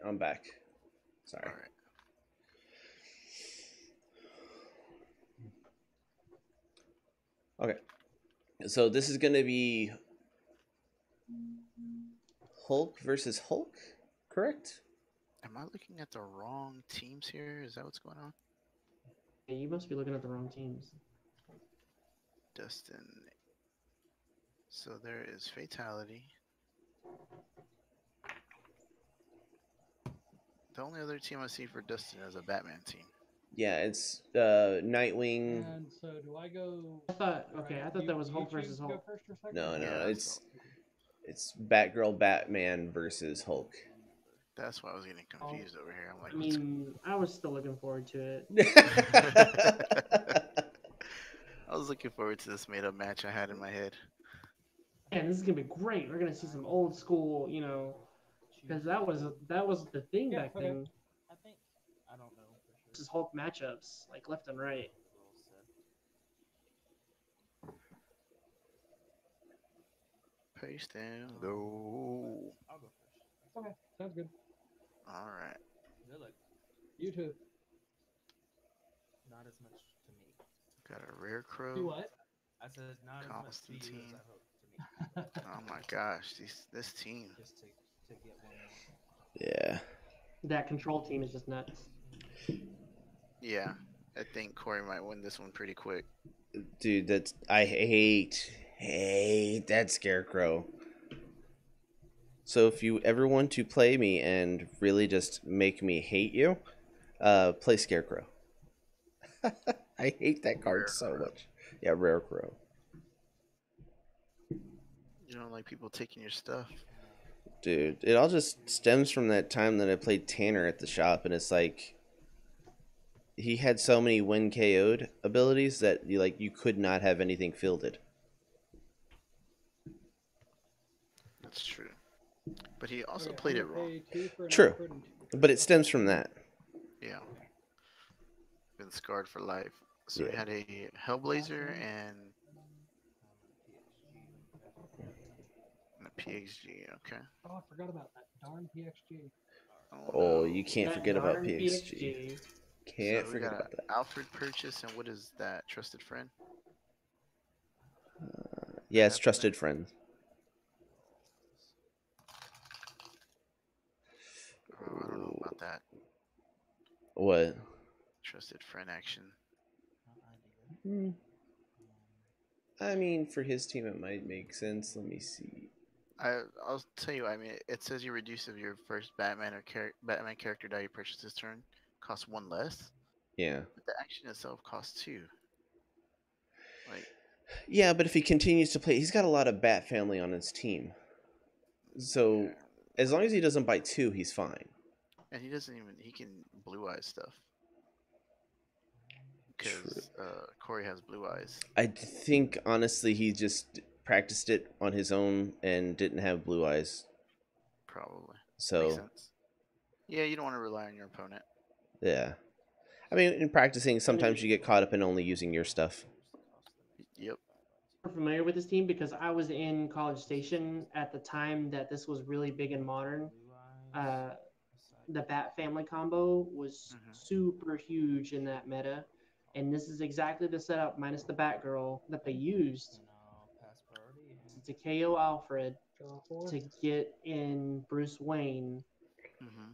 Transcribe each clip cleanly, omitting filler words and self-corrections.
I'm back. Sorry. All right. Okay. So this is gonna be Hulk versus Hulk, correct? Am I looking at the wrong teams here? Is that what's going on? Yeah, you must be looking at the wrong teams. Dustin. So there is Fatality. The only other team I see for Dustin is a Batman team. Yeah, it's Nightwing. And so do I go? I thought or, okay, I do thought you- that was do Hulk you choose versus to go Hulk. first or second? No, Yeah, it's Batgirl, Batman versus Hulk. that's why I was getting confused over here. I'm like, I mean, I was still looking forward to it. I was looking forward to this made-up match I had in my head. Man, this is gonna be great. We're gonna see some old school, you know, because that was the thing Yeah, back okay. then. I think I don't know for sure. This is Hulk matchups, like left and right. Paste and go. I'll go first. Okay, sounds good. All right. Good luck. You too. Not as much to me. Got a rare crow. Do what? I said not as much to you Constantine. as I hope to me. Oh my gosh, this team. Just to get one more. Yeah. That control team is just nuts. Yeah, I think Cory might win this one pretty quick. Dude, that's I hate that Scarecrow. So if you ever want to play me and really just make me hate you, play Scarecrow. I hate that card Rare so Crow. much. Yeah, Rare Crow. You don't like people taking your stuff. Dude, it all just stems from that time that I played Tanner at the shop, and it's like he had so many win KO'd abilities that you could not have anything fielded. That's true. But he also Okay, played I'm it gonna wrong. pay 2 for an True. Alfred and 2 for But a it stems from that. Yeah. Been scarred for life. So we Yeah. had a Hellblazer and a PXG. Okay. Oh, I forgot about that darn PXG. Oh, no. you can't That forget about darn PXG. Can't So we forget got about an that. Alfred purchase, and what is that? Trusted friend? Yeah, it's Trusted Friend. Oh, I don't know about that. What? Trusted friend action. Hmm. I mean, for his team, it might make sense. Let me see. I'll tell you. I mean, it says you reduce if your first Batman or Batman character die you purchase this turn costs 1 less, Yeah. but the action itself costs 2. Like, Yeah, but if he continues to play, he's got a lot of Bat family on his team. So yeah. as long as he doesn't buy 2, he's fine. And he doesn't even he can blue eyes stuff because Cory has blue eyes. I think honestly he just practiced it on his own and didn't have blue eyes. Probably. Makes So sense. Yeah, you don't want to rely on your opponent. yeah. I mean, in practicing, sometimes you get caught up in only using your stuff. Yep. I'm familiar with this team because I was in College Station at the time that this was really big and modern. The Bat Family combo was super huge in that meta, and this is exactly the setup minus the Batgirl that they used to KO Alfred to get in Bruce Wayne. Mm-hmm.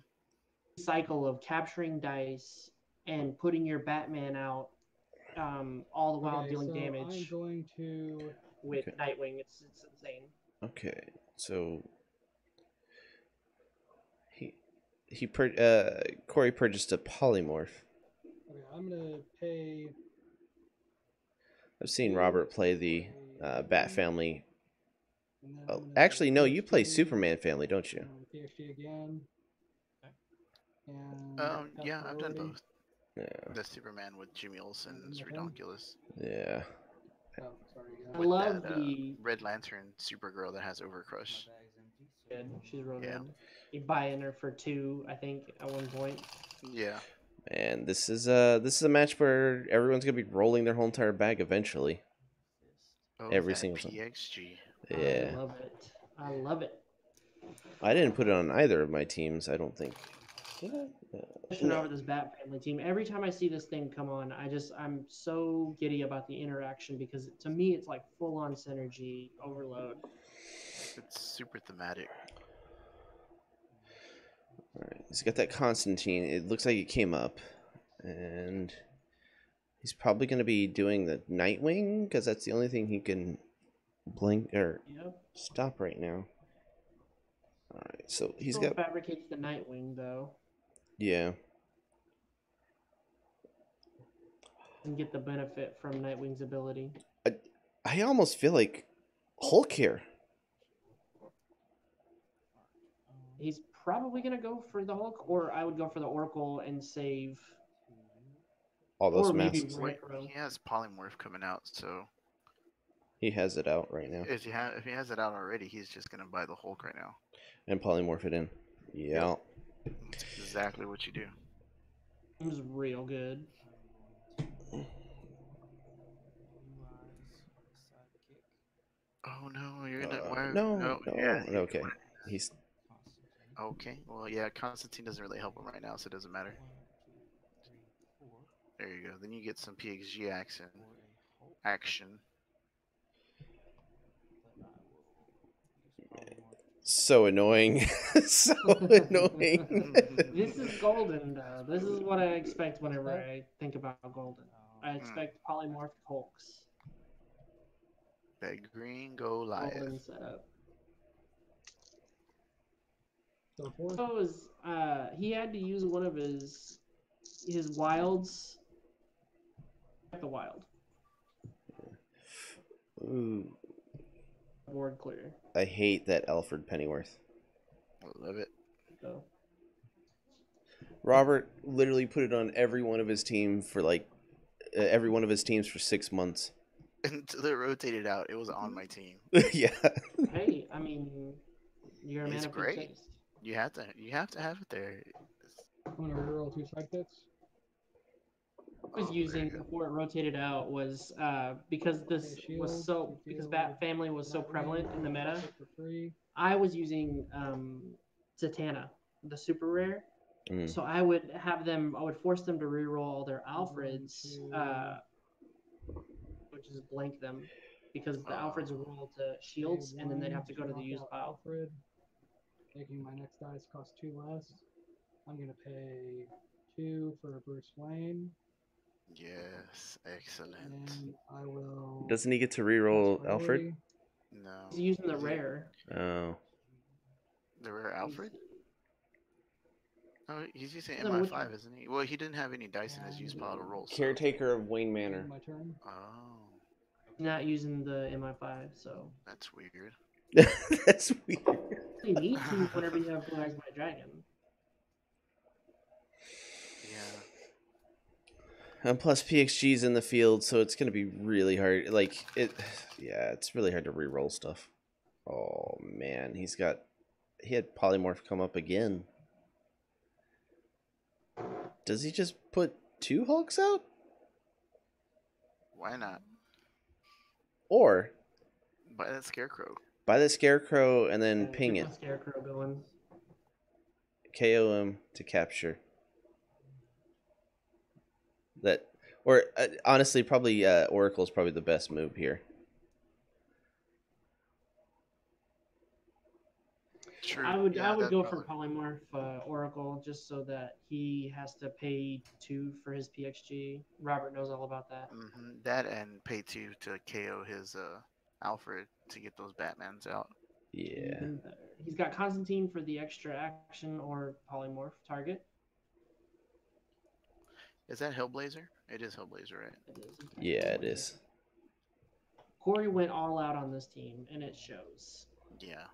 Cycle of capturing dice and putting your Batman out, all the while dealing damage. I'm going to with Nightwing. It's insane. Okay, so Cory purchased a polymorph. Okay, I'm gonna pay. I've seen Robert play the Bat Family. Oh, actually, no, you play Superman Family, don't you? PXG again. And Yeah, I've done both. Yeah. The Superman with Jimmy Olsen is ridiculous. Yeah. Oh, sorry, I With love that, the Red Lantern Supergirl that has Overcrush. good. She's real Yeah. good. You buy in her for 2, I think, at one point. Yeah. And this is a match where everyone's gonna be rolling their whole entire bag eventually. Oh, Every that single time. PXG. Yeah. I love it. I love it. I didn't put it on either of my teams. I don't think. Did I? Pushing over this Bat Family team. Every time I see this thing come on, I'm so giddy about the interaction because to me it's like full on synergy overload. It's super thematic. All right, he's got that Constantine. It looks like it came up, and he's probably going to be doing the Nightwing because that's the only thing he can blink or stop right now. All right, so he's Still got fabricates the Nightwing though. Yeah. And get the benefit from Nightwing's ability. I almost feel like Hulk here. He's probably gonna go for the Hulk, or I would go for the Oracle and save. All those or maybe masks. Retro. He has Polymorph coming out, so He has it out right now. if he has it out already, he's just gonna buy the Hulk right now. And polymorph it in. Yeah. That's exactly what you do. It was real good. Oh no, you're gonna why? No. Yeah, Okay. He's okay. Well, yeah, Constantine doesn't really help him right now, so it doesn't matter. There you go. Then you get some PXG action. so annoying. So annoying. This is golden, though. This is what I expect whenever I think about golden. I expect polymorphed Hulks. That green Goliath. Golden setup. So four. So is, he had to use one of his wilds. The wild. Ooh, Board clear. I hate that Alfred Pennyworth. I love it. So. Robert literally put it on every one of his team for like every one of his teams for 6 months. Until it rotated out, it was on my team. Yeah. Hey, I mean, you're a man It's of good great. taste. You have to have it there. I'm gonna reroll 2 side pits. I was using before it rotated out was because this was so because Bat Family was so prevalent in the meta. For free. I was using Zatanna, the super rare. Mm. So I would force them to reroll all their Alfreds, which is blank them, because the Alfreds roll to shields, and then they'd have to go to the use pile. Alfred, making my next dice cost 2 less. I'm gonna pay 2 for Bruce Wayne. Yes, excellent. And I will. Doesn't he get to reroll press Alfred? priority. No. He's using the rare. Oh. The rare Alfred? Oh, he's using No, which MI5, isn't he? Well, he didn't have any dice in his use pile to roll. So. Caretaker of Wayne Manor. My turn. Oh, Not using the MI5, so. that's weird. That's weird. You need to whenever you have Blue Eyes White Dragon. Yeah. And plus PXG's in the field, so it's gonna be really hard. Like yeah, it's really hard to re-roll stuff. Oh man, he had polymorph come up again. Does he just put 2 Hulks out? Why not? Or Buy that Scarecrow. buy the Scarecrow and then ping Get it. the Scarecrow going. KO him to capture. That, or honestly, probably Oracle's probably the best move here. True. I would Yeah, go for polymorph Oracle just so that he has to pay 2 for his PXG. Robert knows all about that. That and pay 2 to KO his Alfred to get those Batmans out. Yeah. Even better. He's got Constantine for the extra action or polymorph target. Is that Hellblazer? It is Hellblazer, right? It is. Yeah, it is. Corey went all out on this team, and it shows. Yeah.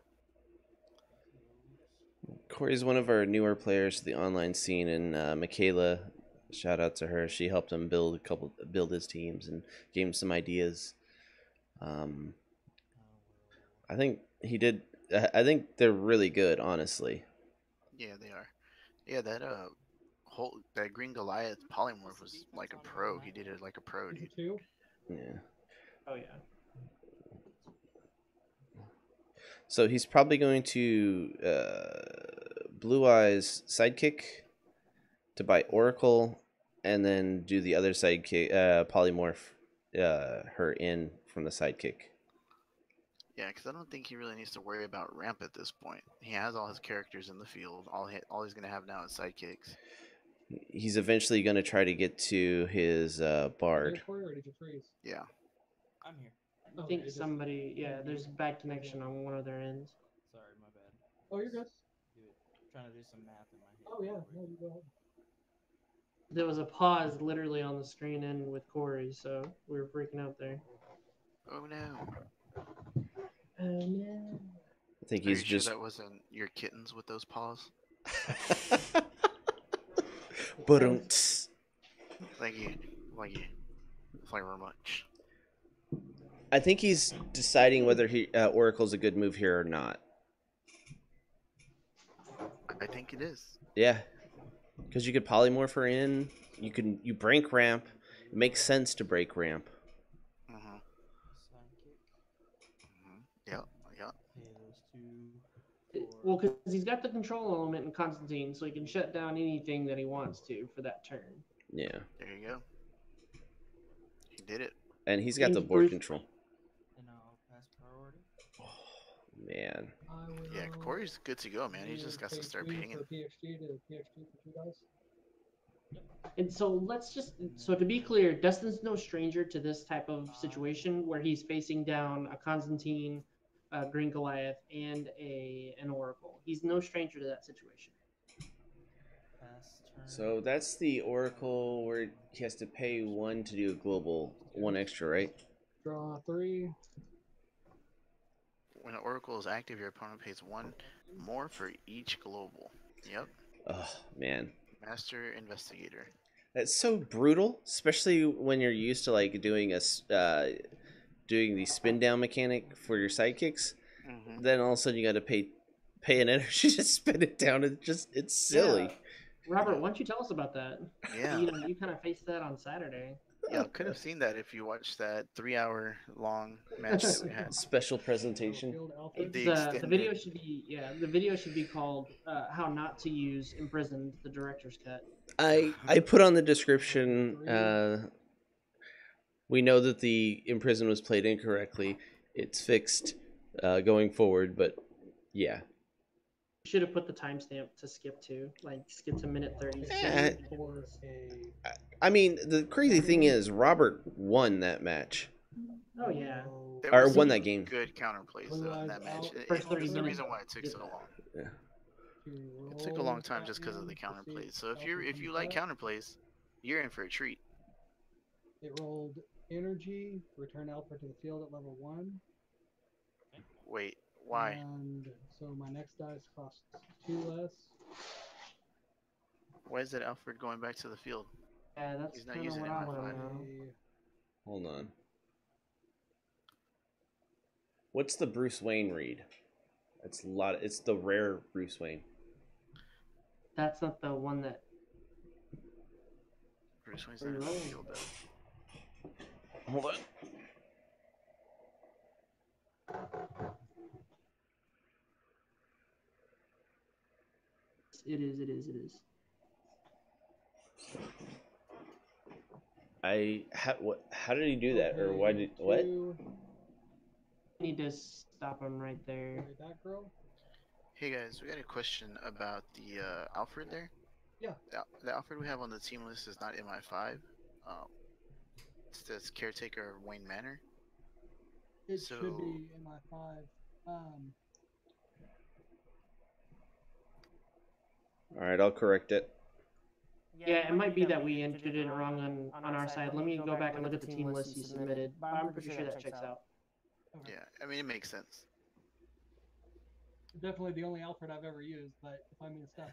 Corey's one of our newer players to the online scene, and Michaela, shout out to her. She helped him build his teams and gave him some ideas. I think he did. I think they're really good, honestly. Yeah, they are. Yeah, that Green Goliath polymorph was like a pro. He did it like a pro, dude. 2. Yeah. Oh yeah. So he's probably going to Blue Eyes sidekick to buy Oracle, and then do the other sidekick polymorph her in from the sidekick. Yeah, because I don't think he really needs to worry about ramp at this point. He has all his characters in the field. All he's gonna have now is sidekicks. He's eventually going to try to get to his Here bard. for you, or did you freeze? Yeah. I'm here. I Okay, think it just- somebody, yeah, there's bad connection on one of their ends. Sorry, my bad. Oh, you're good. Trying to do some math in my head. Oh yeah, no, you go ahead. There was a pause literally on the screen end with Cory, so we were freaking out there. Oh no. Oh no. I think Are he's you just. sure that wasn't your kittens with those paws? Ba-dum-ts. Thank you. Thank you. Thank you very much. I think he's deciding whether Oracle's a good move here or not. I think it is. Yeah, because you could polymorph her in. You break ramp. It makes sense to break ramp. Mm-hmm. Sidekick. Mm-hmm. Yep. Yep. Pay those two. Well, because he's got the control element in Constantine, so he can shut down anything that he wants to for that turn. Yeah, There you go. He did it. and he's got the And board Bruce- control. And I'll pass priority. Man, I will, Yeah, Corey's good to go, man. He just got to pay start 3 paying for it. PXG to PXG for 2 guys. And so so to be clear, Dustin's no stranger to this type of situation where he's facing down a Constantine, a Green Goliath, and an Oracle. He's no stranger to that situation. Pass turn. so that's the Oracle where he has to pay 1 to do a global, 1 extra, right? Draw 3. When an Oracle is active, your opponent pays 1 more for each global. Yep. Oh man, Master Investigator. that's so brutal, especially when you're used to like doing doing the spin down mechanic for your sidekicks. Mm-hmm. Then all of a sudden you got to pay an energy to spin it down. It's silly. Yeah. Robert, why don't you tell us about that? Yeah. You kind of faced that on Saturday. Yeah, could have seen that if you watched that 3-hour long match that we had. Special presentation. Field Alfred. The The extended- video should be the video should be called "How Not to Use Imprisoned," the director's cut. I put on the description. We know that the Imprison was played incorrectly. It's fixed going forward, but yeah. Should have put the timestamp to skip to, like skip to minute 30. Eh. For a I mean, the crazy thing is Robert won that match. Oh yeah. There Or was won some that game. Good counterplays though in that match. First 30 It's the minutes. reason why it took so long. to It took a roll long time just because of the Batman, counterplays. So proceed, if you like counterplays, you're in for a treat. It rolled energy, return Alfred to the field at level 1. Wait, why? And so my next dice costs 2 less. Why is it Alfred going back to the field? Yeah, that's He's not kind of using what it I in want my to five. know. Hold on. What's the Bruce Wayne read? It's It's the rare Bruce Wayne. That's not the one that. Bruce Wayne's not in the Roll. field though. Hold on. It is. It is. It is. How did he do that, or why did what? Need to stop him right there. That girl? Hey guys, we got a question about the Alfred there. Yeah. The Alfred we have on the team list is not MI5. It says Caretaker of Wayne Manor. It So- should be in my 5. All right, I'll correct it. Yeah, it might be that we entered it wrong on our side. Let me go back and look at the team list you submitted. But I'm pretty sure that checks out. Okay. Yeah, I mean it makes sense. Definitely the only Alfred I've ever used, but if I mean stuff.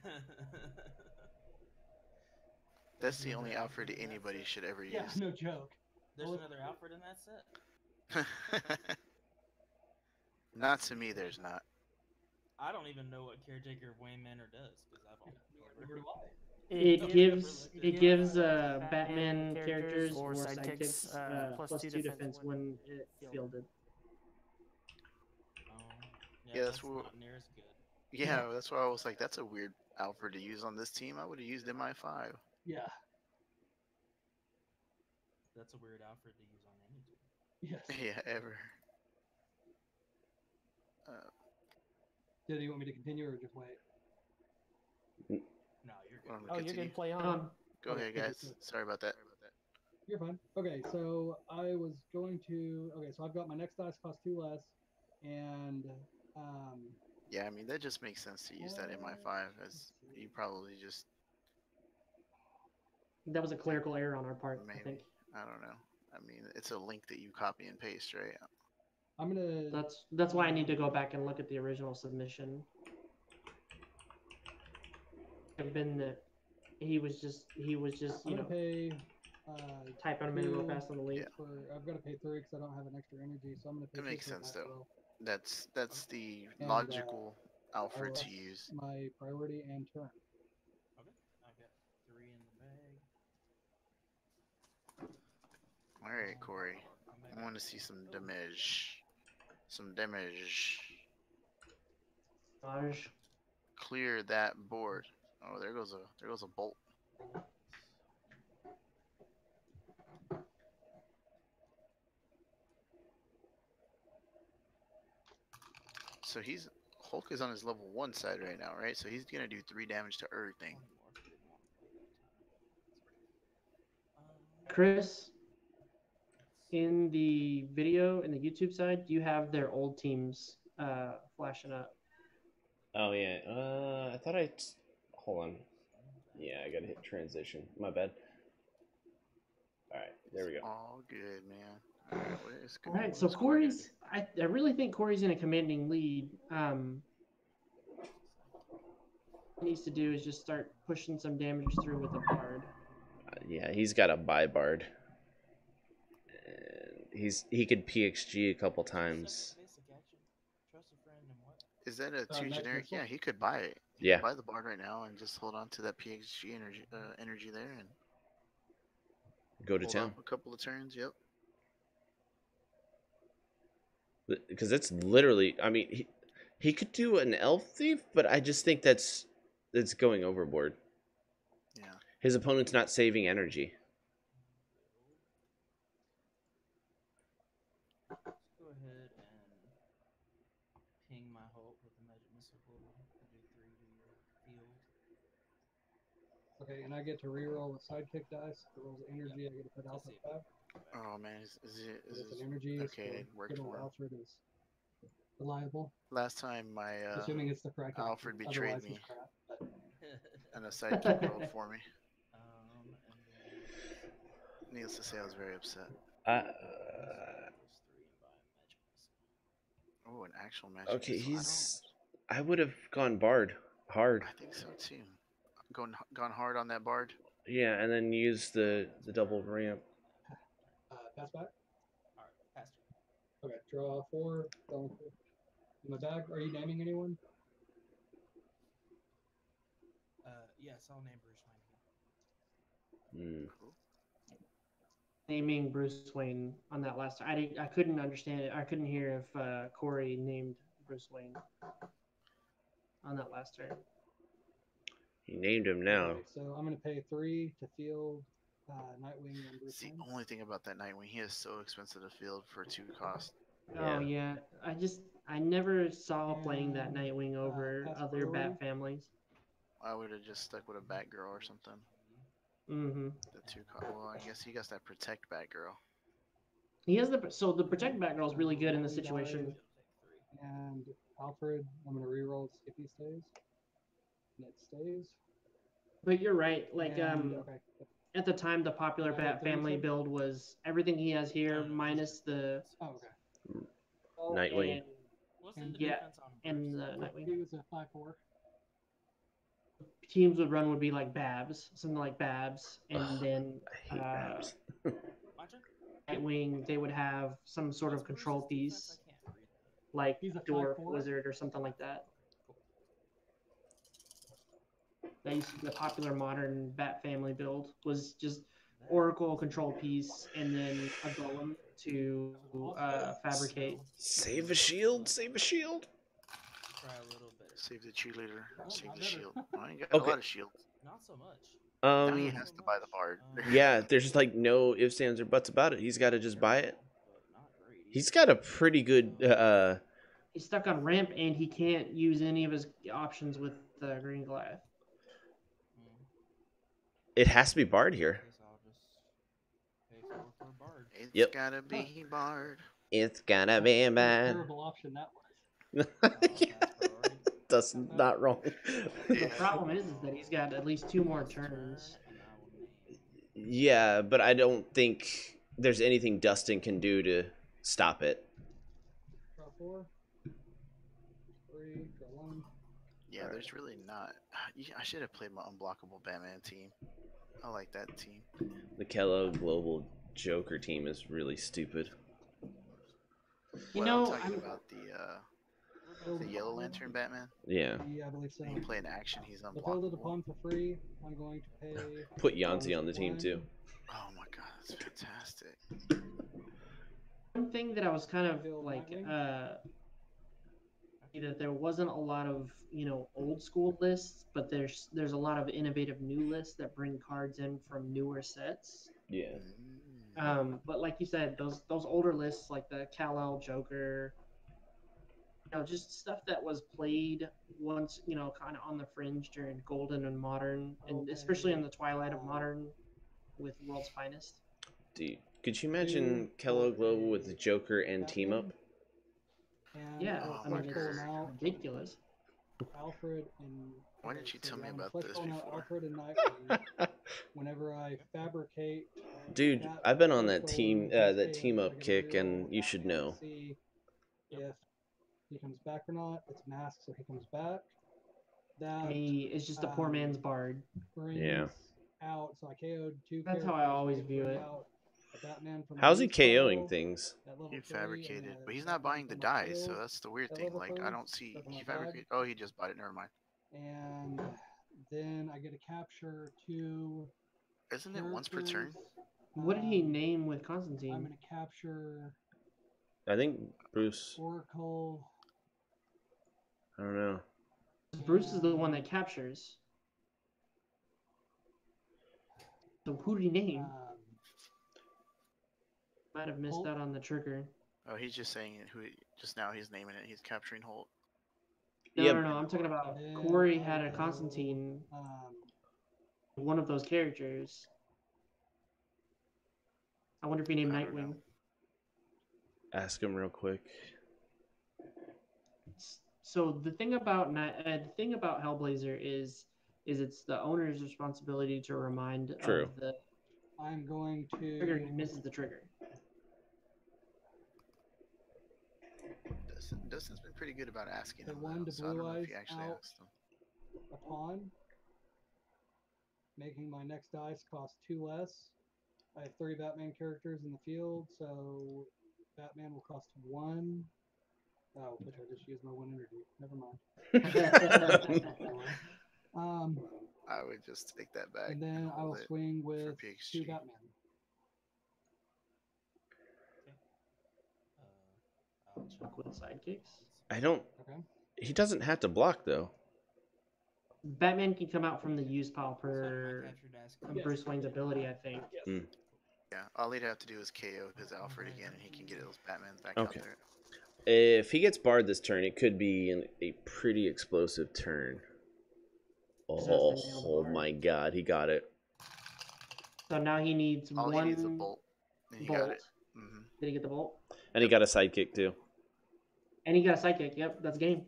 That's the only Alfred anybody should ever Yeah, use. no joke. There's Well, another Alfred in that set? Not to me, there's not. I don't even know what Caretaker of Wayne Manor does, because I've only Neither do I. It gives Batman characters or sidekicks +2 defense when it fielded. Oh, Yeah, that's what. not near as good. Yeah, that's why I was like, that's a weird Alfred to use on this team. I would have used MI5. Yeah. That's a weird Alfred to use on any team. Yes. Yeah, ever. Did you want me to continue or just wait? No, you're good. Want me to Oh, you're continue? good. Play on. Go Okay, ahead, thank you, guys. sir. Sorry about that. You're fine. Okay, so I was going to. Okay, so I've got my next dice cost 2 less, and Yeah, I mean that just makes sense to use that MI5 as you probably just That was a clerical error on our part, I maybe think. I don't know. I mean it's a link that you copy and paste, right? I'm gonna. That's why I need to go back and look at the original submission. Have been that he was just I'm gonna pay. typing them in real 2 fast on the link. Yeah. I've got to pay 3 because I don't have an extra energy, so I'm gonna pay. That makes 2 for sense that though. roll. That's the And, logical I Alfred will to use. my priority and turn. Okay, I got 3 in the bag. All right, Corey. I want to see some damage. Some damage. Dodge. Clear that board. Oh, there goes a bolt. So Hulk is on his level 1 side right now, right? So he's gonna do 3 damage to everything. Chris, in the video, in the YouTube side, you have their old teams flashing up. Oh yeah. I thought hold on. Yeah, I gotta hit transition. My bad. All right, there we go. All good, man. All right, what is All right, so Corey's. I really think Corey's in a commanding lead. What he needs to do is just start pushing some damage through with the bard. Yeah, he's got a buy bard. And he could PXG a couple times. Is that a 2 Max generic? Pistol? Yeah, he could buy it. He Yeah. could buy the bard right now and just hold on to that PXG energy there and Go to hold town. off a couple of turns. Yep. Because it's literally, I mean, he could do an elf thief, but I just think that's going overboard. Yeah. His opponent's not saving energy. Go ahead and ping my Hulk with the magic missile global. Do 3 to your field. Okay, and I get to reroll with sidekick dice. If it rolls energy, I get to put Let's alpha see. back. Oh man, is It's it an energy. okay? It worked good old for him. Alfred is reliable. Last time my Assuming it's the correct Alfred option. betrayed Otherwise, me. he's crap. But and a sidekick rolled for me. And then Needless to say, I was very upset. Oh, an actual magic. Okay, missile. I would have gone bard hard. I think so too. Gone hard on that bard. Yeah, and then use the double ramp. pass back. Alright, pass turn. Okay, draw 4. In my bag. Are you naming anyone? Yes, I'll name Bruce Wayne. Cool. Naming Bruce Wayne on that last. I couldn't understand it. I couldn't hear if Corey named Bruce Wayne on that last turn. He named him now. Okay, so I'm gonna pay 3 to field Nightwing and Bruce It's the Wayne. only thing about that Nightwing. He is so expensive to field for 2 cost. Oh yeah, I never saw playing that Nightwing over pass other priority. Bat families. I would have just stuck with a Batgirl or something. Mm-hmm. The 2 cost. Well, I guess he got that Protect Batgirl. He has the Protect Batgirl is really good in this situation. And Alfred, I'm gonna reroll see if he stays. And it stays. But you're right. Like okay. at the time, the popular Bat family build was everything he has here minus the Oh, okay. Nightwing. What's the yeah, defense on and Bruce? the Nightwing. He was a 5/4. Teams would run would be like Babs, something like Babs, and then I hate Babs. My turn? Nightwing. They would have some sort of What's control Bruce's piece, defense? I can't read that. like He's a Dwarf 5/4? Wizard or something like that. That used to be the popular modern Bat family build was just Oracle control piece and then a golem to fabricate. Save a shield, save a shield. try a little better. Save the cheerleader. Oh, Save not the better. shield. Oh, I got Okay. a lot of shields. Not so much. Now he Um, has to buy the bard. yeah, there's just like no ifs, ands, or buts about it. He's got to just buy it. Terrible, but not great He's either. got a pretty good. He's stuck on ramp and he can't use any of his options with Green Goliath. Mm. It has to be Bard I here. guess I'll just pay for a bard. It's Yep. gotta be bard. It's gonna be What a bad. terrible option that was. Yeah, That's priority. that's not wrong. The Yeah. problem is that he's got at least 2 more turns. And I will name. Yeah, but I don't think there's anything Dustin can do to stop it. Draw 4. 3, draw 1. Yeah, there's really not. I should have played my unblockable Batman team. I like that team. The Kellogg Global Joker team is really stupid. You Well, know, I'm talking I'm- about the Yellow Lantern Batman. Yeah. Yeah, I believe so. When you play an action, he's To build it unblockable. upon for free, I'm going to pay. Put Yanzi on the team too. Oh my god, that's fantastic. one thing that I was kind of Bill like Nightwing? that there wasn't a lot of old school lists, but there's a lot of innovative new lists that bring cards in from newer sets. Yeah. But like you said, those older lists like the Kal-El Joker, just stuff that was played once, kind of on the fringe during Golden and Modern, and especially in the twilight of Modern with World's Finest. Dude, could you imagine Kellogg Global with the Joker and team up? And Yeah, Oh I my mean, God. it's ridiculous. Alfred and. Why didn't you tell me I'm about clicked this on before? Alfred and Nightwing. Whenever I fabricate. Dude, that I've been on that crystal team with his that chaos, team I up get a kick, reroll and of you should Batman to know. See if he comes back or not. It's masked, so he comes back. That He is just a poor man's bard. brings Yeah. out. So I KO'd 2 That's how I characters, always and view bring it. out a Batman from How's he used KOing pile things? at level He 3, and fabricated, a but he's not Batman buying the from dice, so field that's the weird at thing. level Like, 3, I don't see. stuff in He my bag. fabricated. Oh, he just bought it. Never mind. And then I get to capture 2 Isn't it once per turn? characters. What did he Um, name with I'm Constantine? going to capture I think Bruce. Oracle. I don't know. Bruce is the one that captures. So who did he name? Might have missed Holt? out on the trigger. Oh, he's just saying it. Just now he's naming it. He's capturing Holt. No, Yep. no, I'm talking about Then Cory I had a will, Constantine, one of those characters. I wonder if he named I don't Nightwing. know. Ask him real quick. So the thing about Hellblazer is it's the owner's responsibility to remind True. of the I'm going to. trigger, and he misses the trigger. Dustin's been pretty good about asking The him. one Though, to so I don't Blue know if Eyes he actually out. asked him. A pawn, making my next dice cost 2 less. I have 3 Batman characters in the field, so Batman will cost 1. Oh, which I just used my 1 energy. Never mind. I would just take that back. And then I hold will it swing for with 2 PXG. Batman. I'll check With sidekicks. I don't. Okay. He doesn't have to block though. Batman can come out from the use pile So my per captured dice Yes. Bruce Wayne's ability, I think. Yes. Yeah, all he'd have to do is KO his Alfred again, and he can get those Batmans back Okay. out there. If he gets barred this turn, it could be a pretty explosive turn. Just Oh, has to nail the oh bar. my God, he got it. So now he needs All one he needs is a bolt. And he bolt. got it. Hmm. Did he get the bolt? And he got a sidekick too. And he got a sidekick. Yep, that's game.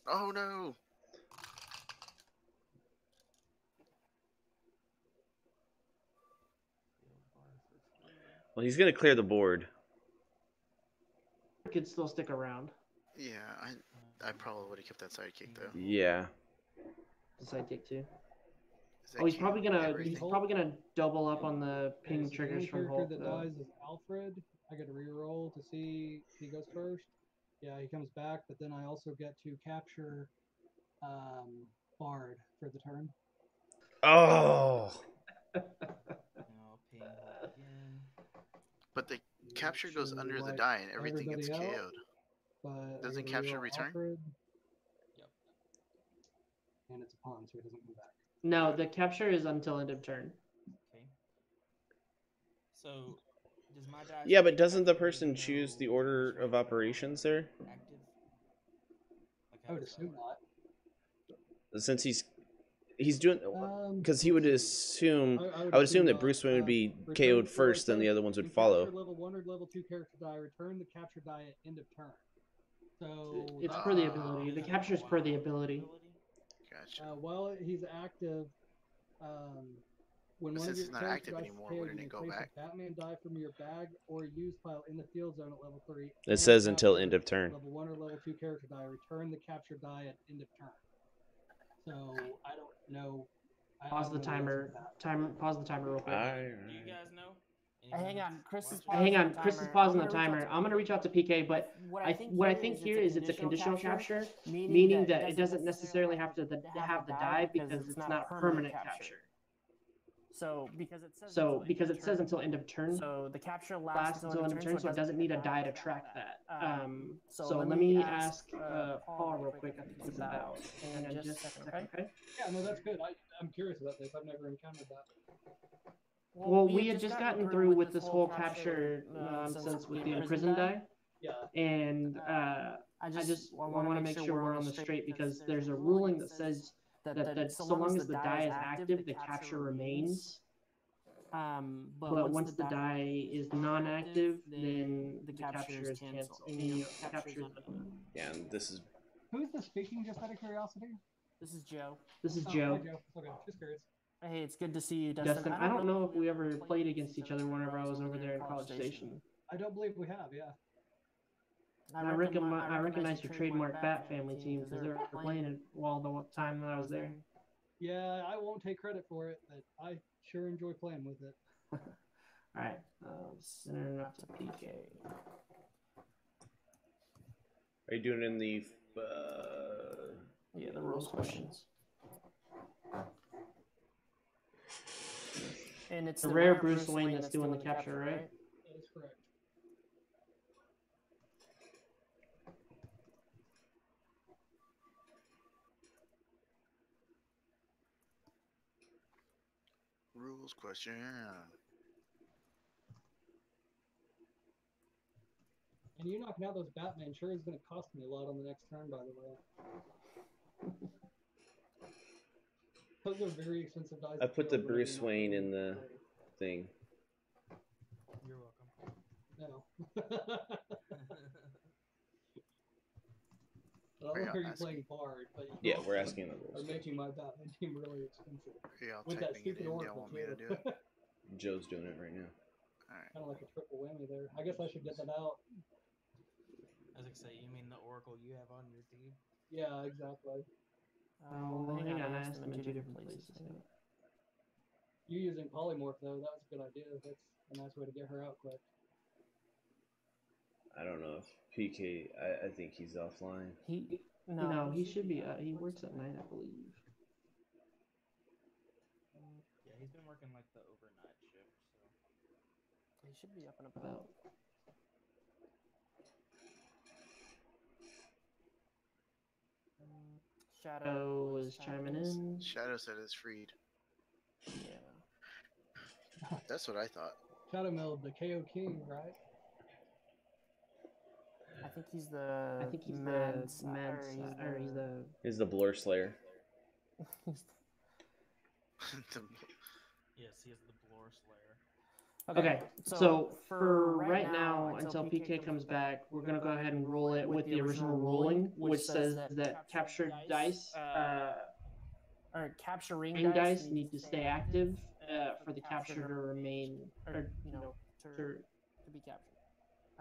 Oh no! Well, he's gonna clear the board. Could still stick around. Yeah, I probably would have kept that sidekick though. Yeah. The sidekick too. Is that Oh, he's cute? probably gonna Everything? double up on the Okay, ping so triggers the from only Hulk. character that Though. dies is Alfred. I get a reroll to see if he goes first. Yeah, he comes back, but then I also get to capture Bard for the turn. Oh. And I'll ping Hulk again. But the capture goes Should under the wipe die, and everything gets everybody out? KO'd. but I Doesn't gotta capture reroll return? Alfred, Yep. and it's a pawn, so he doesn't come back. No, the capture is until end of turn. Okay. So, does my dice? Yeah, but get doesn't the captured person even choose the though order this one's of no operations longer there? active? Like, I how would does that assume work? not. Since he's doing, because he would Let's see. assume, I I would assume that not. Bruce Wayne would be Return, KO'd first, then the other ones would follow. Capture level 1 or level 2 character die. Return the capture die at end of turn. So It's that- per the ability. The Is it capture is per the while ability. Gotcha. while he's active, when But one of since your it's not character active dice anymore, is KO'd, wouldn't you it may go place back? a Batman die from your bag or use pile in the field zone at level 3. It and says until capture end of turn. Level 1 or level 2 character die. Return the capture die at end of turn. So I don't know. Pause the timer. Pause the timer real quick. Do you guys know? Hang on, Chris is Watch pausing Hang on, the Chris is timer. pausing the I'm gonna reach out timer. to I'm gonna reach out to PK, but what what I think here is it's a conditional capture, meaning that it doesn't necessarily have to have the die because it's not a permanent capture. So because it says until end of turn, so the capture lasts until end of turn, so it doesn't need a die to track that. So let let me me ask ask Paul real quick. I think he's about. Hang on just a second, okay? Yeah, no, that's good. I'm curious about this. I've never encountered that. Well, we had just gotten through with this whole capture nonsense with the imprisoned die, Yeah. and I want to make sure we're on the straight because there's a ruling that says that so long as the die is active, the capture remains. But once the die is non-active, then the capture is canceled. And capture is Yeah, and this is Who's the speaking, just out of curiosity? This is Joe. This is Oh, Joe. hi, Joe. Okay, just curious. Hey, it's good to see you, Dustin. Dustin, I don't know if we ever played against each other whenever I was over there in College Station. I don't believe we have, yeah. I recognize your trademark Bat Family team because they were playing it all the time that I was there. Yeah, I won't take credit for it, but I sure enjoy playing with it. All right, center enough to PK. Are you doing it in the? Yeah, the rules questions. And it's the rare Bruce Wayne that's doing the capture, right? That is correct. Rules question. And you knocking out those Batman sure is going to cost me a lot on the next turn, by the way. Those are very expensive dice. I put the Bruce Wayne in the thing. You're welcome. No. I don't know how you're playing hard, but yeah, we're asking the rules. Are making my Batman team really expensive. Yeah, with that stupid do y'all oracle want me to too. do it? Joe's doing it right now. Alright. Kind of like a triple whammy there. I guess I should get that out. I was gonna say, you mean the Oracle you have on your team? Yeah, exactly. Oh, hang on, I asked them in two different places. You using polymorph though, that was a good idea. That's a nice way to get her out quick. I don't know if PK. I think he's offline. No, he should be. He works at night, I believe. Yeah, he's been working like the overnight shift, so he should be up and about. Shadow was chiming in. Shadow said it's freed. Yeah. That's what I thought. Shadow Meld, the KO King, right? I think he's the. He's the Blur Slayer. yes, he is the Blur Slayer. Okay, so for right now, until PK comes back, we're gonna go ahead and roll it with the original ruling, which says that captured dice, or capturing dice need to stay active for the capture to remain, or to be captured.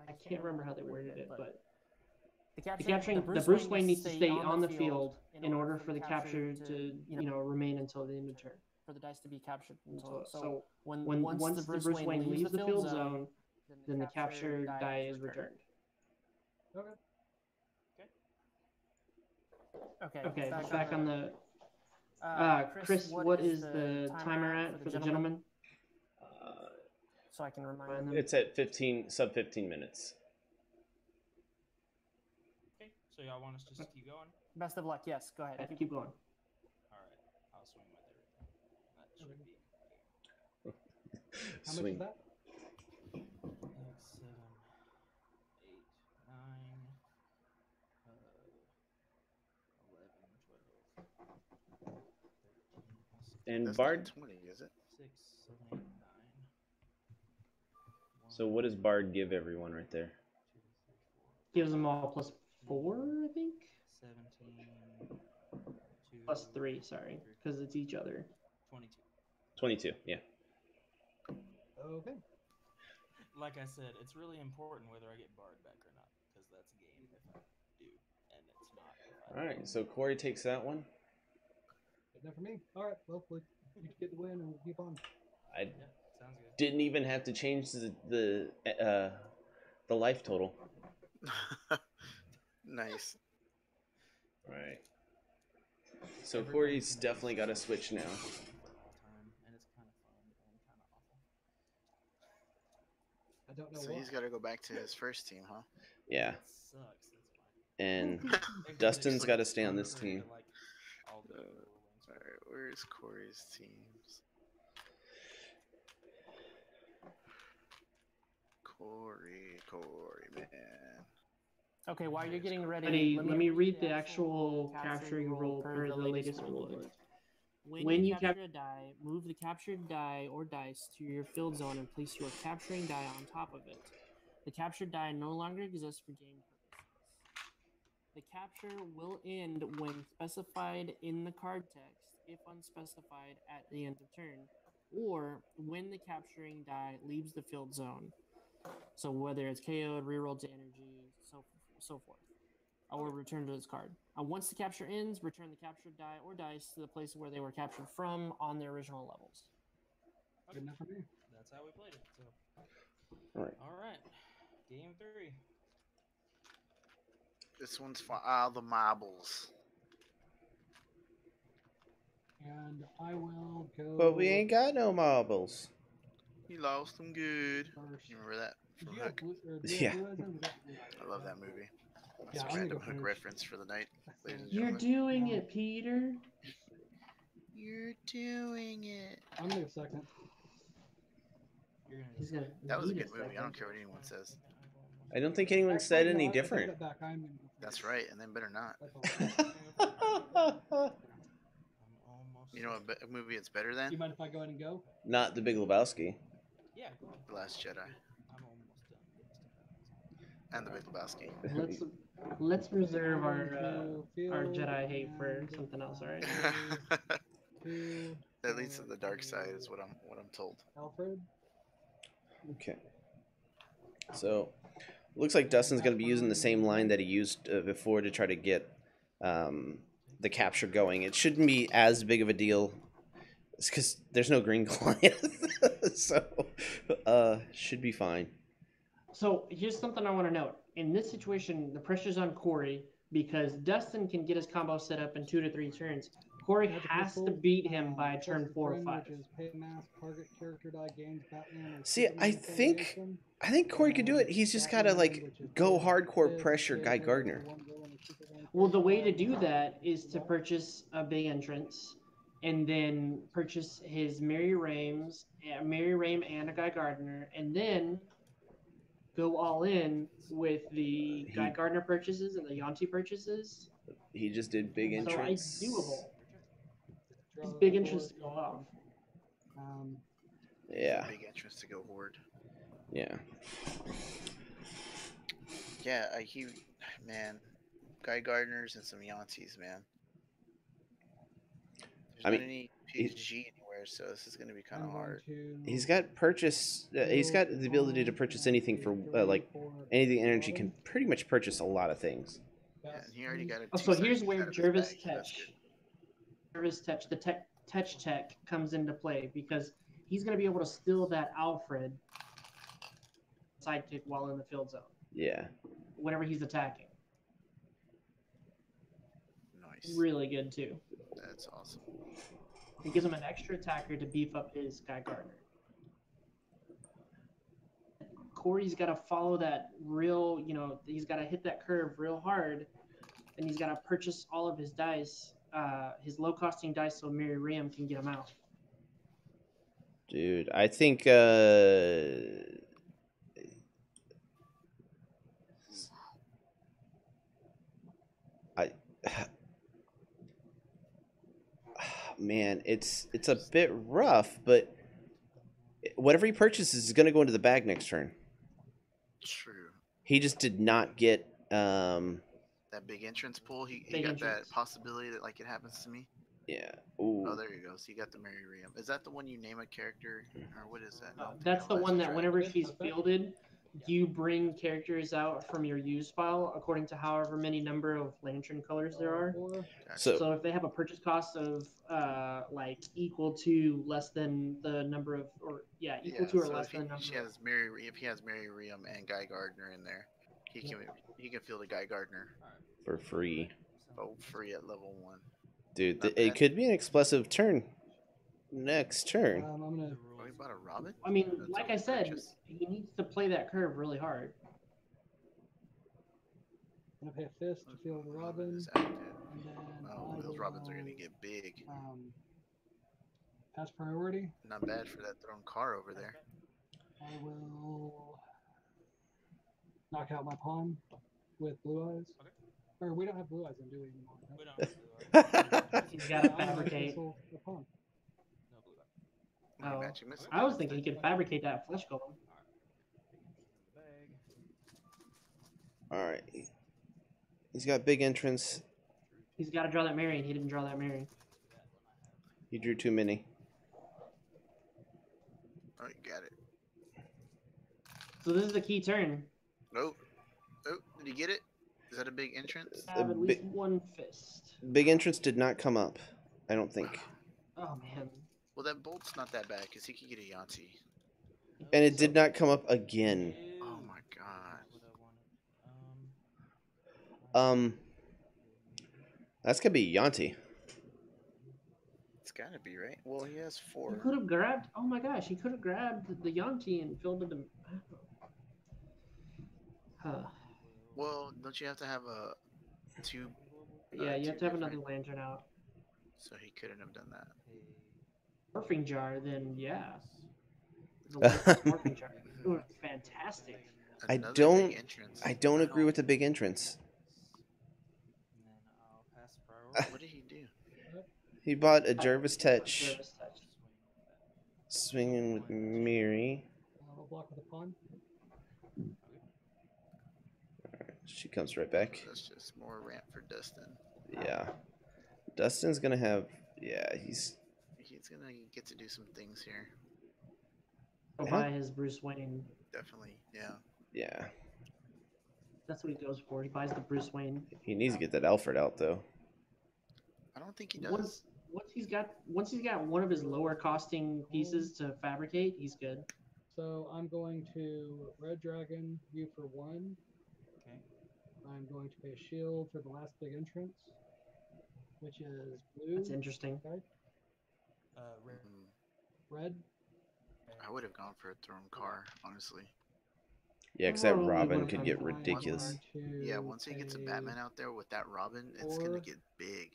I can't remember how they worded it, but the Bruce Wayne needs to stay on the field in order for the capture to remain until the end of turn. For the dice to be captured until so once the Bruce Wayne leaves the field zone, then the capture die is returned. Okay, back on the Chris, what is the timer at for the gentleman? So I can remind them. It's at sub 15 minutes. So y'all want us just to keep going? Best of luck. Yes, go ahead. Keep going. All right, I'll swing my third. That should Okay. be. How much Swing. is that? 6, 7, 8, 9, 11, 12, 13, And That's Bard. not 20, is it? 6, 7, 8, 9. So what does Bard give everyone right there? 2, 3, 4, Gives them all +4, I think. 17, 2, +3, sorry, because it's each other. 22. 22. Yeah. Okay. Like I said, it's really important whether I get Bard back or not, because that's a game if I do, and it's not if I All right. So Cory takes that one. Good enough for me. All right. Well, you get the win, and we'll keep on. I Yeah, sounds good. didn't even have to change the life total. Nice. All right. So Everybody Cory's can definitely got to switch switch now. all the time, and it's kind of fun and kind of awful. I don't know So why. he's got to go back to his first team, huh? Yeah. That sucks. That's fine. And Makes Dustin's it got to stay on this contrary team. to, like, all the other rulings. Alright, where's Cory's teams? Cory, man. Okay, while you're getting ready, Ready, let me read the actual capturing rule per the latest rulebook. When you capture a die, move the captured die or dice to your field zone and place your capturing die on top of it. The captured die no longer exists for game purposes. The capture will end when specified in the card text, if unspecified at the end of turn, or when the capturing die leaves the field zone. So whether it's KO'd, rerolled to energy, so forth, or return to this card. Once the capture ends, return the captured die or dice to the place where they were captured from on their original levels. Good enough for me. That's how we played it. So. All right. All right. Game 3. This one's for all the marbles. And I will go. But we ain't got no marbles. He lost them good. First. You remember that Did from you have Hook? blue, or do you Yeah. have blue eyes in? Was that blue? I love that movie. That's Yeah, a I'm gonna random go Hook first. reference for the night, ladies and You're gentlemen. doing it, Peter. You're doing it. I'm gonna go second. You're gonna He's gonna. That was a need good movie. I second. don't care what anyone says. I don't think anyone Actually, said no, any I take different. that back. I'm gonna go first. That's right, and then better not. That's all. I'm almost. You know a movie it's better Do than? you mind if I go ahead and go? Not the Big Lebowski. Yeah, go ahead. The Last Jedi I'm almost done. and The Big Lebowski. Let's reserve I'm going our to our field Jedi hate for and, something else, all right? Two. That leads to the dark side, is what I'm told. Alfred. Okay. So, looks like Dustin's going to be using the same line that he used before to try to get the capture going. It shouldn't be as big of a deal. It's because there's no green client. So, should be fine. So here's something I want to note. In this situation, the pressure's on Cory because Dustin can get his combo set up in 2 to 3 turns. Cory Magic has to missile, beat him by plus turn the 4 or trend, 5. Which is pay mask, target character die gains Batman or See, I Superman think affiliation. Cory could do it. He's just got to, like, Batman, which is go pay hardcore this, pressure pay Guy for Gardner. one villain or Superman Well, the way to character do die, that is to purchase a big entrance and then purchase his Mary Raim and a Guy Gardner, and then go all in with the Guy Gardner purchases and the Yanti purchases. He just did big entrance. So it's doable. Draw His big four, entrance go off. Yeah. Big entrance to go horde. Yeah. Yeah, man, Guy Gardner's and some Yantis, man. There's I not mean, any PG anywhere, so this is gonna be kind of hard. He's got purchase. He's got the ability to purchase anything for like anything energy can pretty much purchase a lot of things. Yeah, and he already got a Oh, so two-sided here's where out of his Jervis bag, so that's good. the tech comes into play because he's going to be able to steal that Alfred sidekick while in the field zone. Yeah. Whenever he's attacking. Nice. Really good too. That's awesome. It gives him an extra attacker to beef up his Guy Gardner. Cory's got to follow that he's got to hit that curve real hard and he's got to purchase all of his dice, his low costing dice, so Miriam can get him out. Dude, I think I man, it's a bit rough, but whatever he purchases is going to go into the bag next turn. True. He just did not get That big entrance pull, he Big got entrance. that possibility that like it happens to me. yeah. Ooh. Oh, there you go. So you got the Mary Riam. Is that the one you name a character, or what is that? No, That's the Paralyzed one that Dragon. whenever she's fielded, you bring characters out from your use file according to however many number of lantern colors there are. Gotcha. So if they have a purchase cost of like equal to less than the number of, or equal to or so less if than the number. if he has Mary Riam and Guy Gardner in there, he can field a Guy Gardner For free. free at level 1. Dude, Not it bad. could be an explosive turn. Next turn. I'm gonna. Oh, he bought a Robin? I mean, That's like a I said, purchase. he needs to play that curve really hard. I'm gonna pay a fist to field a Robin, Is active. and then Oh, I those Robins are gonna will, get big. pass priority. Not bad for that thrown car over there. I will knock out my pawn with blue eyes. Or we don't have blue eyes in, do we anymore? Nope. We don't have blue eyes. He's got to I'm gonna fabricate. cancel the pawn. No blue eyes. Money Oh. matching missile. I was thinking he could fabricate that flesh golem. All right. He's got big entrance. He's got to draw that Mary, and he didn't draw that Mary. He drew too many. Oh, you got it. So this is the key turn. Nope. Oh, did he get it? Is that a big entrance? Have at least one fist. Big entrance did not come up. I don't think. Oh man. Well, that bolt's not that bad because he could get a Yanti. And it did not come up again. Oh my god. That's gonna be Yanti. It's gotta be, right? Well, he has 4. He could have grabbed. Oh my gosh, he could have grabbed the Yanti and filled it. Huh. Well, don't you have to have a 2? Yeah, you have to have another different- lantern out. So he couldn't have done that. Morphing jar, then yeah. The morphing jar. Ooh, fantastic. I Another don't- big entrance. I don't agree with the big entrance. And then I'll pass priority. What did he do? He bought a Jervis Touch. Service touch. Swinging with Miri. I'll block with a pawn. She comes right back. That's just more ramp for Dustin. Yeah. Dustin's gonna have. Yeah, he's. He's gonna get to do some things here. Go buy his Bruce Wayne. Definitely, yeah. Yeah. That's what he goes for. He buys the Bruce Wayne. He needs to get that Alfred out though. I don't think he does. Once he's got one of his lower costing pieces to fabricate, he's good. So I'm going to red dragon you for 1. Okay. I'm going to pay a shield for the last big entrance, which is blue. That's interesting. Okay. Red. Red. I would have gone for a thrown car, honestly. Yeah, because that Probably Robin would've could gone get for ridiculous. Yeah, once he gets a Batman out there with that Robin, it's gonna get big.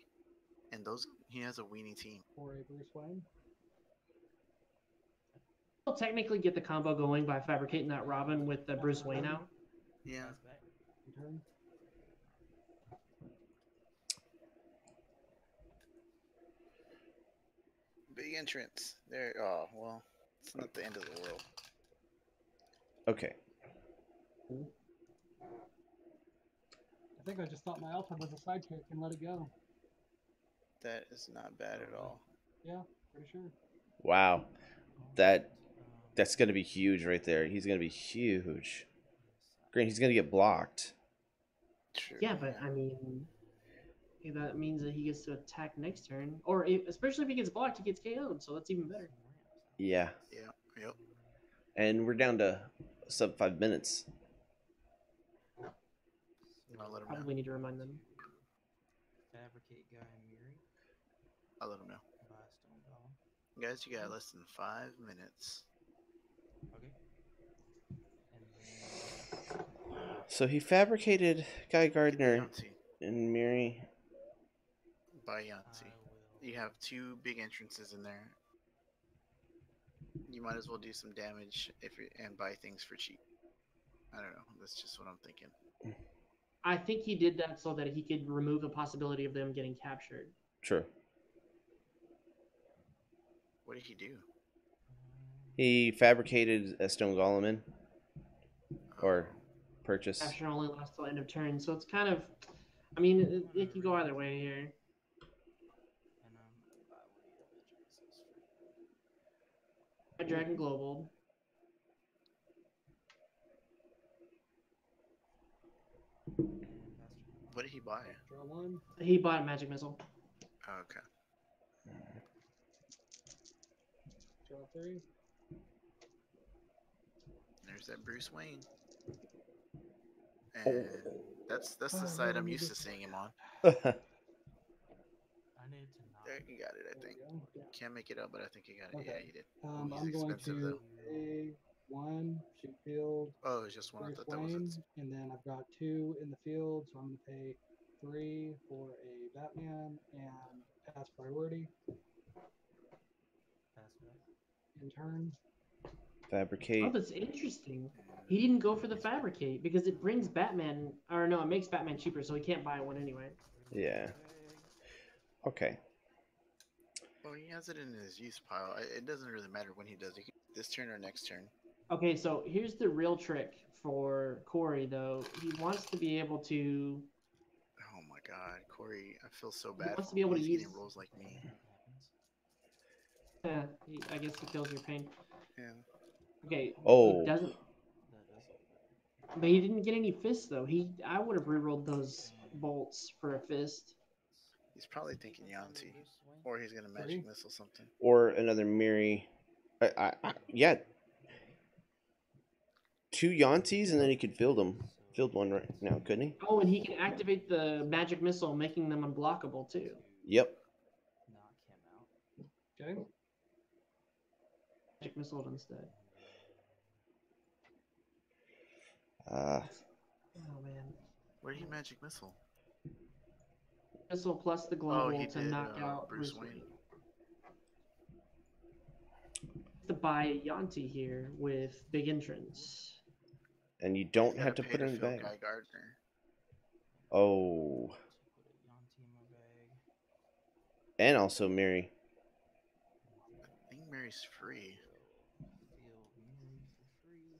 And he has a weenie team. For a Bruce Wayne. He'll technically get the combo going by fabricating that Robin with the Bruce Wayne out. Yeah. Turn. Big entrance. There. Oh, well, it's not the end of the world. Okay. I think I just thought my Alfred was a sidekick and let it go. That is not bad at all. Yeah, pretty sure. Wow. That's gonna be huge right there. He's gonna be huge. Grant, he's gonna get blocked. True. Yeah, but I mean, that means that he gets to attack next turn, or especially if he gets blocked, he gets KO'd. So that's even better. Yeah. Yeah. Yep. And we're down to sub 5 minutes. I'll let him know. Probably need to remind them. Fabricate Guy and Miri. I'll let him know. Buy a stone golem. Guys, you got less than 5 minutes. Okay. And then So he fabricated Guy Gardner. Yanti. And Miri. Buy I Yanti. will. You have 2 big entrances in there. You might as well do some damage and buy things for cheap. I don't know. That's just what I'm thinking. I think he did that so that he could remove the possibility of them getting captured. True. What did he do? He fabricated a stone golem in, or purchase. Capture only lasts till end of turn, so it's kind of. I mean, it could go either way here. And I'm gonna buy one of your magic missiles for you. A Dragon Global. And pass turn. What did he buy? Draw one. He bought a magic missile. Oh, okay. Draw three. There's that Bruce Wayne. And that's the side I'm used to seeing him on. I need to not. There, you got it, I There think. we go. Can't make it up, but I think you got it. Okay. Yeah, you did. I'm He's going expensive, to though. pay one, shoot field, Oh, it's just one. I Bruce thought that was Wayne, it. and then I've got 2 in the field, so I'm going to pay 3 for a Batman and pass priority Pass back. in turn. Fabricate. Oh, that's interesting. He didn't go for the fabricate because it brings Batman, or no, it makes Batman cheaper, so he can't buy one anyway. Yeah. Okay. Well, he has it in his use pile. It doesn't really matter when he does it. This turn or next turn. Okay, so here's the real trick for Cory, though. He wants to be able to. Oh my God, Cory! I feel so bad. wants For to be able him. to He's use- getting rolls like me. I guess he feels your pain. Yeah. Okay. Oh. He doesn't. That does. But he didn't get any fists though. I would have rerolled those bolts for a fist. He's probably thinking Yanti, or he's gonna magic missile something. Or another Miri. Yeah. 2 Yantis, and then he could field them. Field one right now, couldn't he? Oh, and he can activate the magic missile, making them unblockable too. Yep. Knock him out. Okay. Magic missile instead. Uh, Oh man. Where did he magic missile? Missile plus the global he to did, knock out Bruce Bruce Wayne. Wayne. To buy a Yanti here with big entrance. and you He's don't gotta have to pay put it in the fill bag. Guy Gardner. Oh. Put a Yanti in my bag. And also Miri. I think Mary's free. Field Miri for free.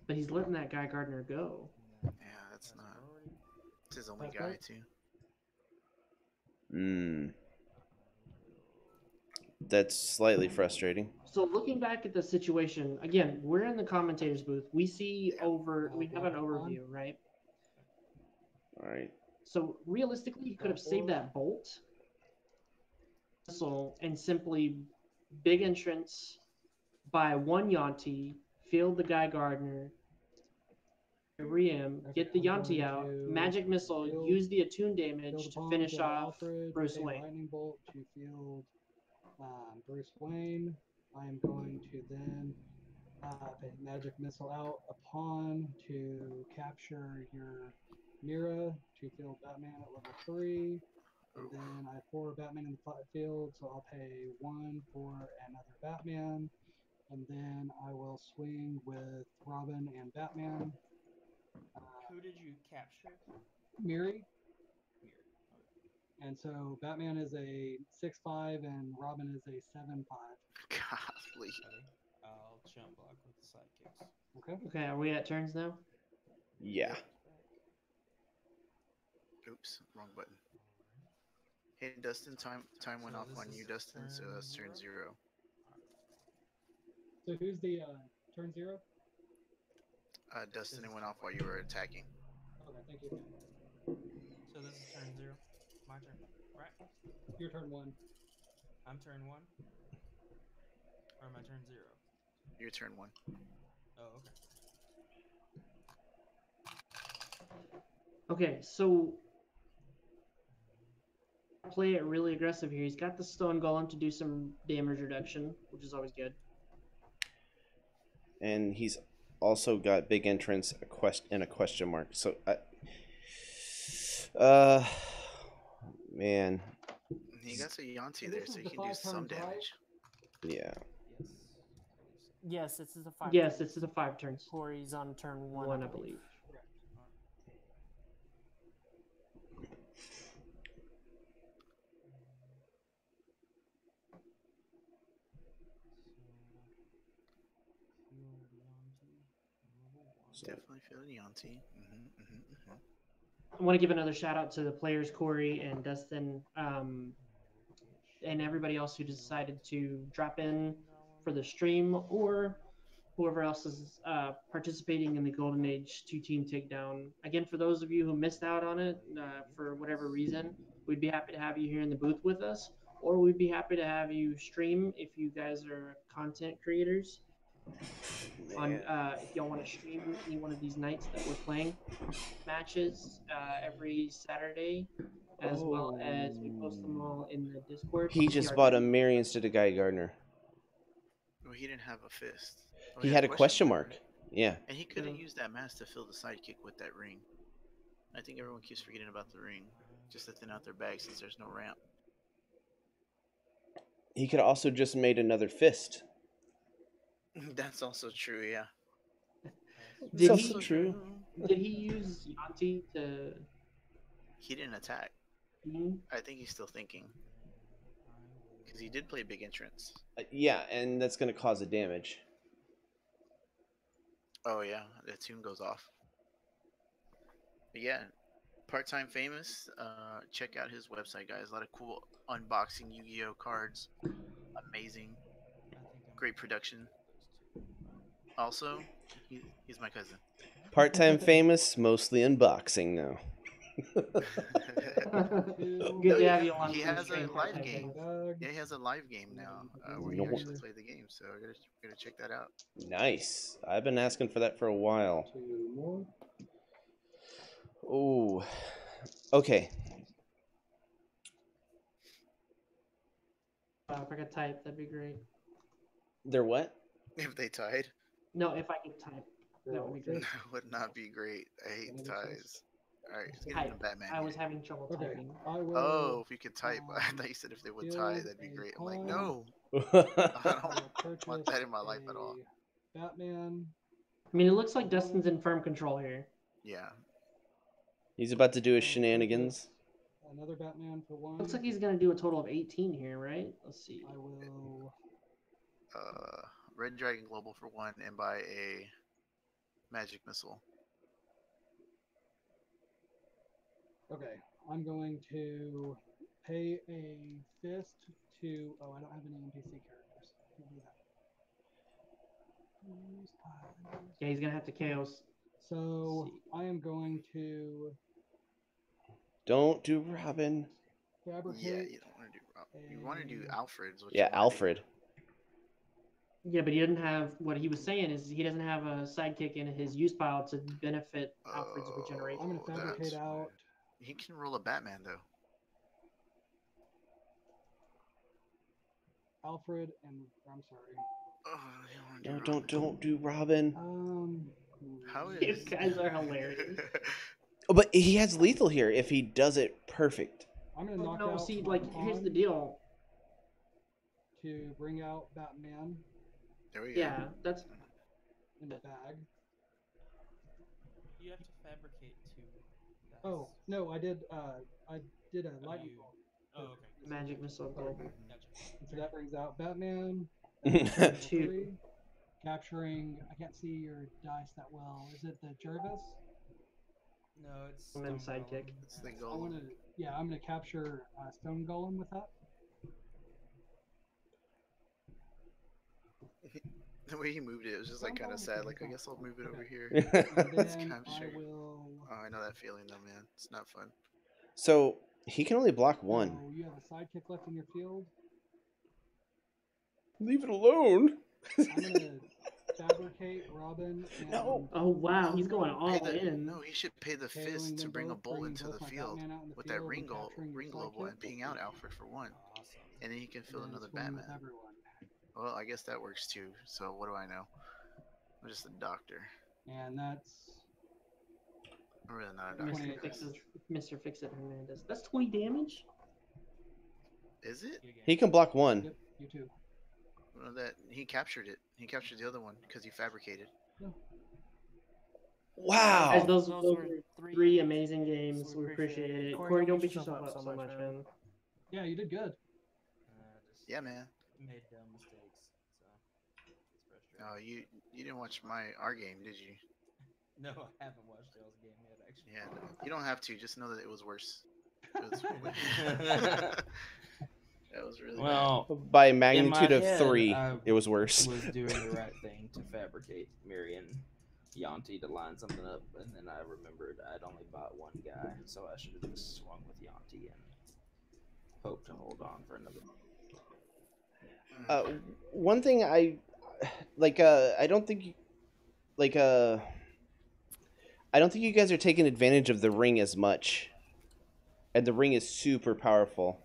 But he's letting that guy Gardner go. And then Yeah, that's pass not. priority. It's his only That's guy right. too. That's slightly frustrating. So looking back at the situation, again, we're in the commentator's booth. We see we have an overview, right? All right. So realistically, you could have saved that bolt missile and simply big entrance, buy 1 Yanti, field the guy Gardner, Riem, get the I'm Yanti going out, to magic missile, field- use the attune Field damage to upon finish field off Alfred, Bruce pay Wayne. Lightning Bolt to field Bruce Wayne. I am going to then pay Magic Missile out upon to capture your Mira to field Batman at level 3. And then I have 4 Batman in the field, so I'll pay 1 for another Batman. And then I will swing with Robin and Batman. Who did you capture? Miri. Miri. And so Batman is a 6/5 and Robin is a 7/5. Golly. Okay. I'll jump block with the sidekicks. Okay. Okay, are we at turns now? Yeah. Oops, wrong button. Hey Dustin, time went So off this on is you, Dustin. So turn that's turn 0. So who's the turn 0? Dustin, it went off while you were attacking. Okay, thank you. So this is turn 0. My turn. Right? Your turn 1. I'm turn 1. Or my turn 0. Your turn 1. Oh, okay. Okay, so play it really aggressive here. He's got the stone golem to do some damage reduction, which is always good. And he's also got big entrance and a question mark. So Uh, man, He got a Yanti And there, this so is he the can do 5 some turns, right? damage. yeah. Yes, this is a 5. Yes, turns. this is a 5 turns. Cory's on turn 1, One, I believe. Correct. Definitely feel the Yanti. I want to give another shout out to the players, Cory and Dustin, and everybody else who decided to drop in for the stream, or whoever else is participating in the Golden Age 2-team takedown. Again, for those of you who missed out on it for whatever reason, we'd be happy to have you here in the booth with us, or we'd be happy to have you stream if you guys are content creators. On if y'all want to stream any one of these nights that we're playing matches every Saturday, as well as we post them all in the Discord. He just bought a Mary instead of Guy Gardner. Well, he didn't have a fist. Oh, He had a question mark. Yeah. And he couldn't use that mask to fill the sidekick with that ring. I think everyone keeps forgetting about the ring. Just to thin out their bag since there's no ramp. He could also just made another fist. That's also true, yeah. Did It's he? also true. Did he use Yanti to? He didn't attack. I think he's still thinking. Because he did play big entrance. Yeah, and that's going to cause a damage. Oh yeah, the tune goes off. But yeah, Part-Time Famous. Check out his website, guys. A lot of cool unboxing Yu-Gi-Oh cards. Amazing. Great production. Also, he's my cousin. Part-time famous, mostly unboxing now. Good to have you on. He the has a stream, live Part-Time game. Famous. Yeah, he has a live game now where No. you actually play the game. So I gotta check that out. Nice. I've been asking for that for a while. 2 more. Oh. Okay. If I could type, that'd be great. They're what? If they tied, No, if I could type, that would be great. that would not be great. I hate ties. All right, let's get Type. into Batman. I here. was having trouble Okay, typing. I will. Oh, if you could type. I um, thought you said if they would build tie, that'd be a great. I'm like, pawn. no. I I will don't want that in my life at all. a Batman. I mean, it looks like Dustin's in firm control here. Yeah. He's about to do his shenanigans. Another Batman for 1. Looks like he's gonna do a total of 18 here, right? Let's see. I will. Red Dragon Global for 1 and buy a magic missile. Okay, I'm going to pay a fist to. Oh, I don't have any NPC characters. Can't do that. Yeah, he's gonna have to chaos. So I am going to Don't do Robin. fabricate. Yeah, you don't want to do Rob. You want to do Alfred's. What Yeah, you wanna do. Alfred. Yeah, but he didn't have what he was saying is he doesn't have a sidekick in his use pile to benefit Alfred's regeneration. I'm going to fabricate that's out. He can roll a Batman though. Alfred and I'm sorry. Oh, you don't wanna do No, Robin. don't do Robin. How is These guys are hilarious. Oh, but he has lethal here if he does it perfect. I'm going to knock No, out. see, my like here's pawn the deal. to bring out Batman There we go. Yeah, that's in the bag. You have to fabricate 2. Oh no, I did a lightning you- bolt. Oh, okay. magic missile global. Gotcha. So that brings out Batman. Two. 3, capturing. I can't see your dice that well. Is it the Jervis? No, it's And then Stone sidekick. Golem. It's the I goal. want to. Yeah, I'm gonna capture Stone Golem with that. The way he moved it was just like kind of sad. Like, I guess I'll move it over here. And Let's then I capture. will. Oh, I know that feeling though, man. It's not fun. So he can only block one. So you have a sidekick left in your field. Leave it alone. I'm gonna fabricate Robin. And No. Oh wow, he's going all Pay the- in. No, he should pay the tailing fist to them bring a both, bolt bringing into both the my field Batman out in the with that field ring and goal, capturing your ring global, sidekick. and paying out Alfred for 1, Awesome. and then he can fill And another swing with Batman. everyone. Well, I guess that works too. So what do I know? I'm just a doctor. And that's I'm really not a Mr. doctor. 28 Fixes, Mr. Fix It Hernandez. That's 20 damage. Is it? He can block one. Yep, you too. Well, that he captured it. He captured the other one because he fabricated. Guys, Wow. those Those were were three amazing games. We We appreciate appreciate it. it. Corey, Corey, don't beat yourself up so much, man. Yeah, you did good. Just Yeah, man. made dumb mistakes, so it's frustrating. Oh, you didn't watch our game, did you? No, I haven't watched y'all's game yet, actually. Yeah, no, you don't have to. Just know that it was worse. It was, that was really Well, By a in my magnitude of head, 3, I it was worse. was doing the right thing to fabricate Miriam Yanti to line something up, and then I remembered I'd only bought one guy, so I should have just swung with Yanti and hoped to hold on for another. bad. One thing I don't think I don't think you guys are taking advantage of the ring as much. And the ring is super powerful.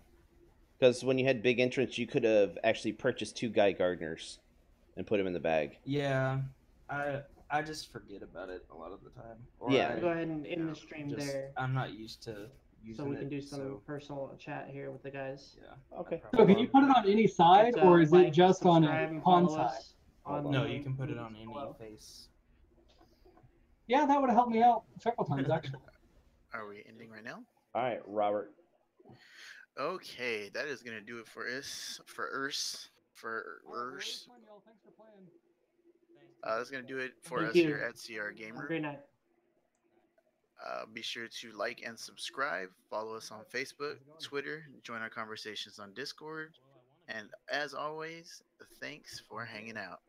Because when you had big entrance, you could have actually purchased 2 Guy Gardners and put them in the bag. Yeah, I just forget about it a lot of the time. Or Yeah. Go ahead and end the stream just, there, I'm not used to using so we can it, do some so, personal chat here with the guys. yeah. Okay. So can you put it on any side, It's, or is like, it just on a subscribe and pawn follow side? us on No, the you can put it on links any below. face. Yeah, that would have helped me out several times, actually. Are we ending right now? All right, Robert. Okay, that is gonna do it for us. Thanks for playing. That's gonna do it for Thank us you. here at CR Have a Gamer. great night. Be sure to like and subscribe. Follow us on Facebook, Twitter. Join our conversations on Discord. And as always, thanks for hanging out.